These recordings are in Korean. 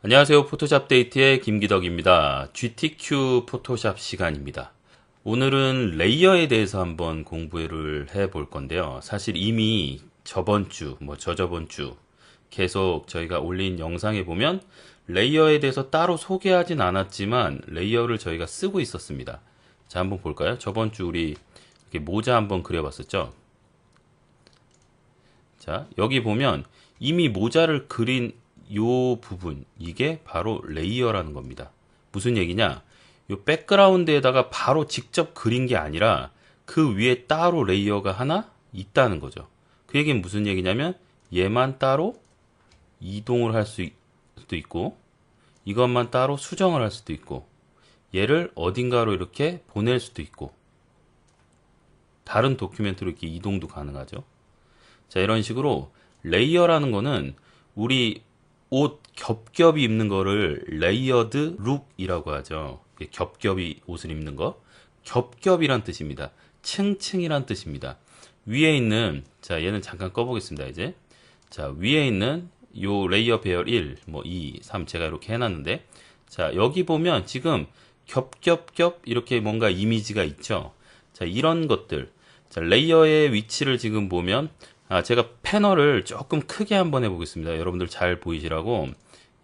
안녕하세요. 포토샵 데이트의 김기덕입니다. GTQ 포토샵 시간입니다. 오늘은 레이어에 대해서 한번 공부를 해볼 건데요. 사실 이미 저번 주, 저저번 주 계속 저희가 올린 영상에 보면 레이어에 대해서 따로 소개하진 않았지만 레이어를 저희가 쓰고 있었습니다. 자, 한번 볼까요? 저번 주 우리 이렇게 모자 한번 그려봤었죠? 자, 여기 보면 이미 모자를 그린 요 부분, 이게 바로 레이어라는 겁니다. 무슨 얘기냐? 요 백그라운드에다가 바로 직접 그린 게 아니라 그 위에 따로 레이어가 하나 있다는 거죠. 그 얘기는 무슨 얘기냐면 얘만 따로 이동을 할 수도 있고 이것만 따로 수정을 할 수도 있고 얘를 어딘가로 이렇게 보낼 수도 있고 다른 도큐멘트로 이렇게 이동도 가능하죠. 자, 이런 식으로 레이어라는 거는 우리 옷 겹겹이 입는 거를 레이어드 룩이라고 하죠. 겹겹이 옷을 입는 거. 겹겹이란 뜻입니다. 층층이란 뜻입니다. 위에 있는, 자, 얘는 잠깐 꺼보겠습니다, 이제. 자, 위에 있는 요 레이어 배열 1, 2, 3 제가 이렇게 해놨는데, 자, 여기 보면 지금 겹겹겹 이렇게 뭔가 이미지가 있죠. 자, 이런 것들. 자, 레이어의 위치를 지금 보면, 제가 패널을 조금 크게 한번 해보겠습니다. 여러분들 잘 보이시라고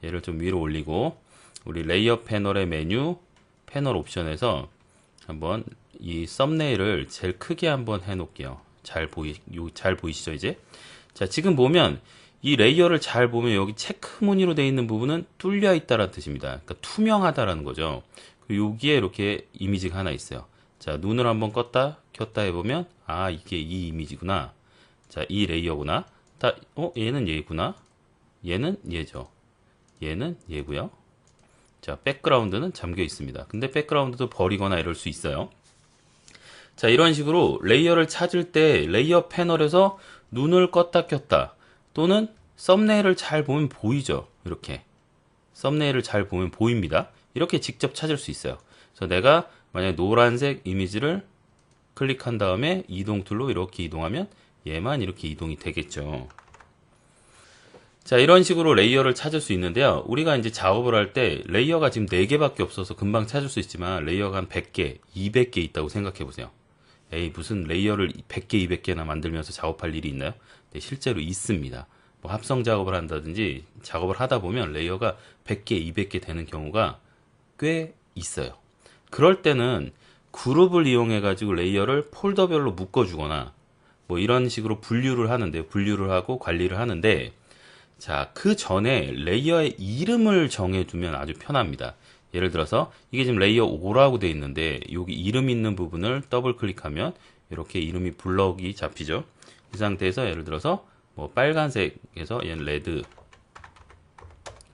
얘를 좀 위로 올리고 우리 레이어 패널의 메뉴 패널 옵션에서 한번 이 썸네일을 제일 크게 한번 해놓을게요. 잘 보이시죠 이제? 자, 지금 보면 이 레이어를 잘 보면 여기 체크 무늬로 되어 있는 부분은 뚫려 있다라는 뜻입니다. 그러니까 투명하다라는 거죠. 여기에 이렇게 이미지가 하나 있어요. 자, 눈을 한번 껐다 켰다 해보면 이게 이 이미지구나. 자, 이 레이어구나. 얘는 얘구나. 얘는 얘죠. 얘는 얘고요. 자, 백그라운드는 잠겨 있습니다. 근데 백그라운드도 버리거나 이럴 수 있어요. 자, 이런 식으로 레이어를 찾을 때 레이어 패널에서 눈을 껐다 켰다 또는 썸네일을 잘 보면 보이죠. 이렇게 썸네일을 잘 보면 보입니다. 이렇게 직접 찾을 수 있어요. 그래서 내가 만약에 노란색 이미지를 클릭한 다음에 이동 툴로 이렇게 이동하면 얘만 이렇게 이동이 되겠죠. 자, 이런 식으로 레이어를 찾을 수 있는데요. 우리가 이제 작업을 할 때 레이어가 지금 4개밖에 없어서 금방 찾을 수 있지만 레이어가 한 100개, 200개 있다고 생각해 보세요. 무슨 레이어를 100개, 200개나 만들면서 작업할 일이 있나요? 네, 실제로 있습니다. 합성 작업을 한다든지 작업을 하다 보면 레이어가 100개, 200개 되는 경우가 꽤 있어요. 그럴 때는 그룹을 이용해 가지고 레이어를 폴더별로 묶어주거나 이런 식으로 분류를 하고 관리를 하는데, 자, 그 전에 레이어의 이름을 정해두면 아주 편합니다. 예를 들어서 이게 지금 레이어 5라고 되어 있는데 여기 이름 있는 부분을 더블 클릭하면 이렇게 이름이 블럭이 잡히죠. 이 상태에서 예를 들어서 빨간색에서 얘는 레드,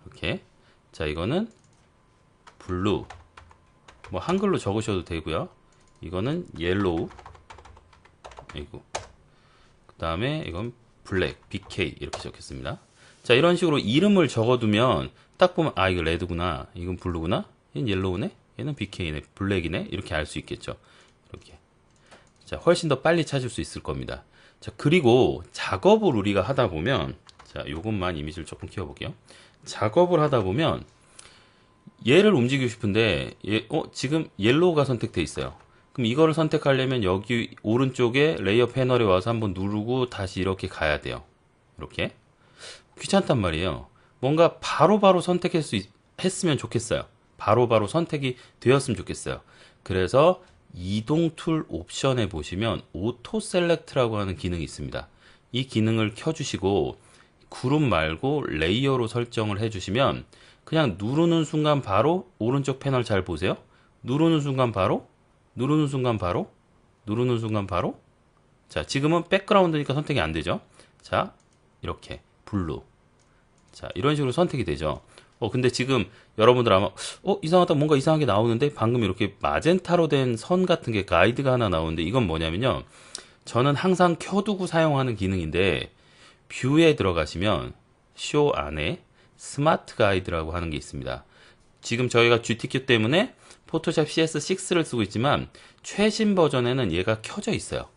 이렇게. 자, 이거는 블루, 한글로 적으셔도 되고요. 이거는 옐로우, 그 다음에 이건 블랙, BK 이렇게 적혔습니다. 자, 이런 식으로 이름을 적어두면 딱 보면 이거 레드구나, 이건 블루구나, 얘는 옐로우네, 얘는 BK네, 블랙이네, 이렇게 알 수 있겠죠. 이렇게. 자, 훨씬 더 빨리 찾을 수 있을 겁니다. 자, 그리고 작업을 우리가 하다 보면, 자, 요것만 이미지를 조금 키워볼게요. 작업을 하다 보면 얘를 움직이고 싶은데 지금 옐로우가 선택돼 있어요. 그럼 이거를 선택하려면 여기 오른쪽에 레이어 패널에 와서 한번 누르고 다시 이렇게 가야 돼요. 이렇게. 귀찮단 말이에요. 뭔가 바로바로 했으면 좋겠어요. 바로바로 선택이 되었으면 좋겠어요. 그래서 이동 툴 옵션에 보시면 오토 셀렉트라고 하는 기능이 있습니다. 이 기능을 켜주시고 그룹 말고 레이어로 설정을 해주시면 그냥 누르는 순간 바로 오른쪽 패널 잘 보세요. 누르는 순간 바로, 누르는 순간 바로, 누르는 순간 바로. 자, 지금은 백그라운드니까 선택이 안 되죠. 자, 이렇게 블루. 자, 이런 식으로 선택이 되죠. 근데 지금 여러분들 아마 이상하다, 뭔가 이상하게 나오는데 방금 이렇게 마젠타로 된 선 같은 게 가이드가 하나 나오는데 이건 뭐냐면요. 저는 항상 켜두고 사용하는 기능인데 뷰에 들어가시면 쇼 안에 스마트 가이드라고 하는 게 있습니다. 지금 저희가 GTQ 때문에 포토샵 CS6를 쓰고 있지만 최신 버전에는 얘가 켜져 있어요.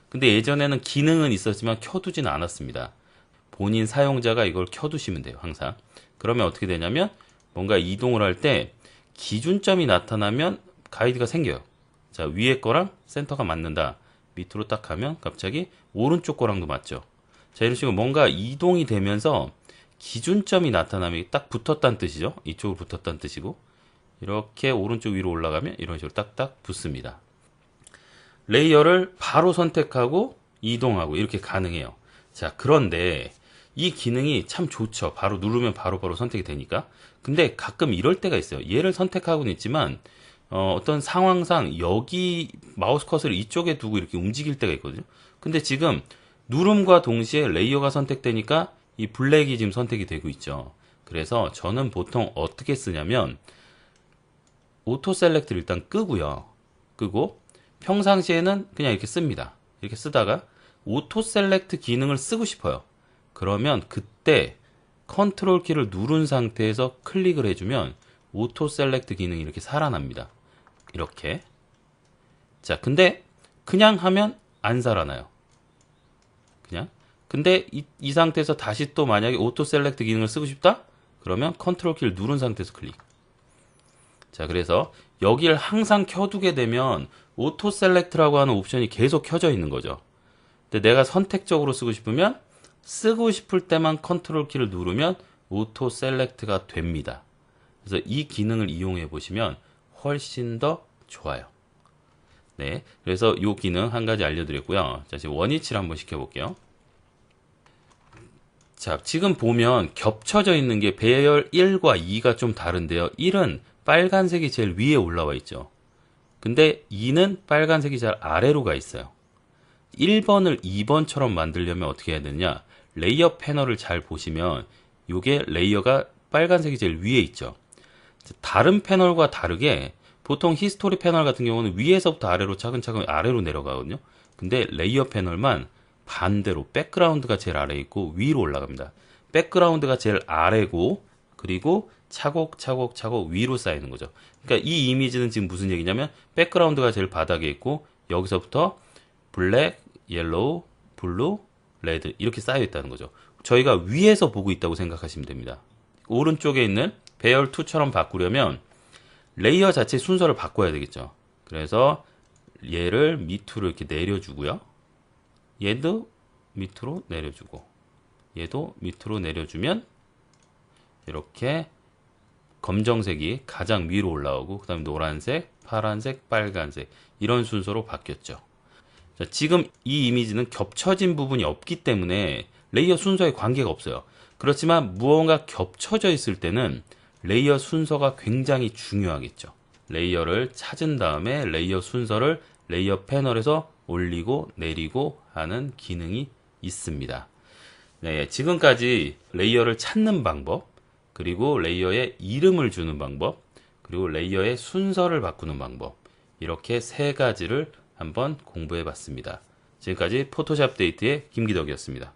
근데 예전에는 기능은 있었지만 켜두지는 않았습니다. 본인 사용자가 이걸 켜두시면 돼요. 항상. 그러면 어떻게 되냐면 뭔가 이동을 할 때 기준점이 나타나면 가이드가 생겨요. 자, 위에 거랑 센터가 맞는다. 밑으로 딱 가면 갑자기 오른쪽 거랑도 맞죠. 자, 이런 식으로 뭔가 이동이 되면서 기준점이 나타나면 딱 붙었다는 뜻이죠. 이쪽으로 붙었다는 뜻이고, 이렇게 오른쪽 위로 올라가면 이런 식으로 딱딱 붙습니다. 레이어를 바로 선택하고 이동하고 이렇게 가능해요. 자, 그런데 이 기능이 참 좋죠. 바로 누르면 바로바로 선택이 되니까. 근데 가끔 이럴 때가 있어요. 얘를 선택하고는 있지만 어떤 상황상 여기 마우스 커서를 이쪽에 두고 이렇게 움직일 때가 있거든요. 근데 지금 누름과 동시에 레이어가 선택되니까 이 블랙이 지금 선택이 되고 있죠. 그래서 저는 보통 어떻게 쓰냐면 오토 셀렉트를 일단 끄고요. 끄고 평상시에는 그냥 이렇게 씁니다. 이렇게 쓰다가 오토 셀렉트 기능을 쓰고 싶어요. 그러면 그때 컨트롤 키를 누른 상태에서 클릭을 해주면 오토 셀렉트 기능이 이렇게 살아납니다. 이렇게. 자, 근데 그냥 하면 안 살아나요. 그냥. 근데 이 상태에서 다시 또 만약에 오토 셀렉트 기능을 쓰고 싶다? 그러면 컨트롤 키를 누른 상태에서 클릭. 자, 그래서 여기를 항상 켜두게 되면 오토 셀렉트라고 하는 옵션이 계속 켜져 있는 거죠. 근데 내가 선택적으로 쓰고 싶으면 쓰고 싶을 때만 컨트롤 키를 누르면 오토 셀렉트가 됩니다. 그래서 이 기능을 이용해 보시면 훨씬 더 좋아요. 네, 그래서 이 기능 한 가지 알려드렸고요. 자, 지금 원위치를 한번 시켜볼게요. 자, 지금 보면 겹쳐져 있는 게 배열 1과 2가 좀 다른데요. 1은 빨간색이 제일 위에 올라와 있죠. 근데 2는 빨간색이 잘 아래로 가 있어요. 1번을 2번처럼 만들려면 어떻게 해야 되느냐? 레이어 패널을 잘 보시면 이게 레이어가 빨간색이 제일 위에 있죠. 다른 패널과 다르게 보통 히스토리 패널 같은 경우는 위에서부터 아래로 차근차근 아래로 내려가거든요. 근데 레이어 패널만 반대로 백그라운드가 제일 아래에 있고 위로 올라갑니다. 백그라운드가 제일 아래고 그리고 차곡차곡 위로 쌓이는 거죠. 그러니까 이 이미지는 지금 무슨 얘기냐면 백그라운드가 제일 바닥에 있고 여기서부터 블랙, 옐로우, 블루, 레드 이렇게 쌓여 있다는 거죠. 저희가 위에서 보고 있다고 생각하시면 됩니다. 오른쪽에 있는 배열 2처럼 바꾸려면 레이어 자체 순서를 바꿔야 되겠죠. 그래서 얘를 밑으로 이렇게 내려주고요. 얘도 밑으로 내려주고 얘도 밑으로 내려주면 이렇게 검정색이 가장 위로 올라오고 그 다음에 노란색, 파란색, 빨간색 이런 순서로 바뀌었죠. 자, 지금 이 이미지는 겹쳐진 부분이 없기 때문에 레이어 순서에 관계가 없어요. 그렇지만 무언가 겹쳐져 있을 때는 레이어 순서가 굉장히 중요하겠죠. 레이어를 찾은 다음에 레이어 순서를 레이어 패널에서 올리고 내리고 하는 기능이 있습니다. 네, 지금까지 레이어를 찾는 방법, 그리고 레이어에 이름을 주는 방법, 그리고 레이어의 순서를 바꾸는 방법, 이렇게 세 가지를 한번 공부해 봤습니다. 지금까지 포토샵 데이트의 김기덕이었습니다.